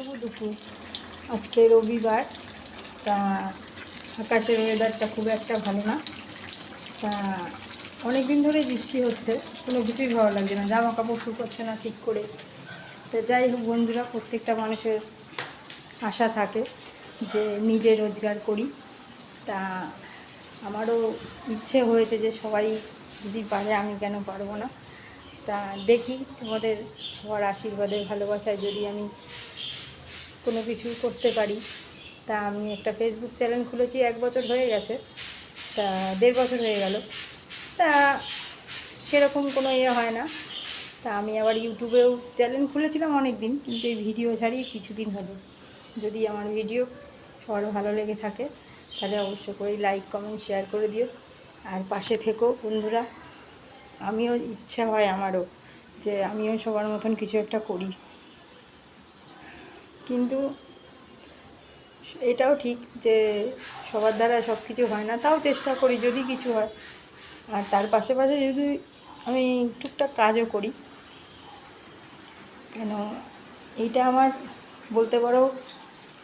শুভ দুপুর। আজকে রবিবার, তা আকাশের ওয়েদারটা খুব একটা ভালো না। তা অনেক দিন ধরে বৃষ্টি হচ্ছে, কোনো কিছুই ভালো লাগছে না, জামা কাপড় শুকোচ্ছে না ঠিক করে। তো যাই হোক বন্ধুরা, প্রত্যেকটা মানুষের আশা থাকে যে নিজে রোজগার করি। তা আমারও ইচ্ছে হয়েছে যে সবাই যদি পারে আমি কেন পারবো না। তা দেখি তোমাদের সবার আশীর্বাদে ভালোবাসায় যদি আমি কোনো কিছু করতে পারি। তা আমি একটা ফেসবুক চ্যানেল খুলেছি, 1 বছর হয়ে গেছে, তা 1.5 বছর হয়ে গেল। তা সেরকম কোনো হয় না। তা আমি আবার ইউটিউবেও চ্যানেল খুলেছিলাম অনেক দিন, কিন্তু এই ভিডিও ছাড়ি কিছুদিন হলো। যদি আমার ভিডিও সবার ভালো লেগে থাকে তাহলে অবশ্য করে লাইক কমেন্ট শেয়ার করে দিও, আর পাশে থেকো বন্ধুরা। আমিও ইচ্ছা হয় আমারও যে আমিও সবার মতন কিছু একটা করি, কিন্তু এটাও ঠিক যে সবার দ্বারা সব কিছু হয় না। তাও চেষ্টা করি যদি কিছু হয়। আর তার পাশে যদি আমি টুকটাক কাজও করি, কেন এইটা আমার বলতে পারো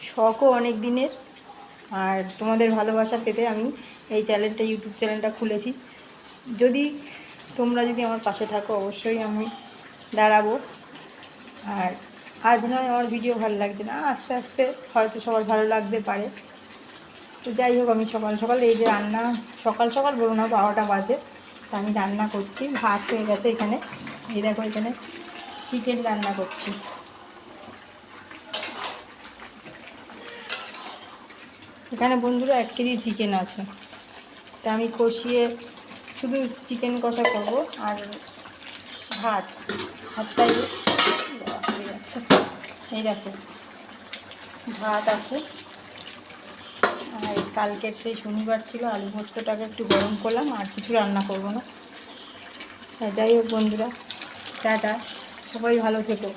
শখও অনেক দিনের। আর তোমাদের ভালোবাসা পেতে আমি এই ইউটিউব চ্যানেলটা খুলেছি। যদি তোমরা আমার পাশে থাকো অবশ্যই আমি দাঁড়াবো। আর আজ নয় আমার ভিডিও ভালো লাগছে না, আস্তে আস্তে হয়তো সবার ভালো লাগতে পারে। তো যাই হোক, আমি সকাল সকাল এই যে রান্না, সকাল সকাল বলো না, 12টা বাজে, তা আমি রান্না করছি। ভাত হয়ে গেছে এখানে, এই দেখো এখানে চিকেন রান্না করছি। এখানে বন্ধুরা 1 কেজি চিকেন আছে, তা আমি কষিয়ে শুধু চিকেন কষা করব। আর ভাতটাই হয়ে যাচ্ছে। এই দেখো ভাত আছে, আর কালকের সেই শনিবার ছিল আলু পোস্তটাকে একটু গরম করলাম, আর কিছু রান্না করব না। যাই হোক বন্ধুরা, টাটা, সবাই ভালো থেকো।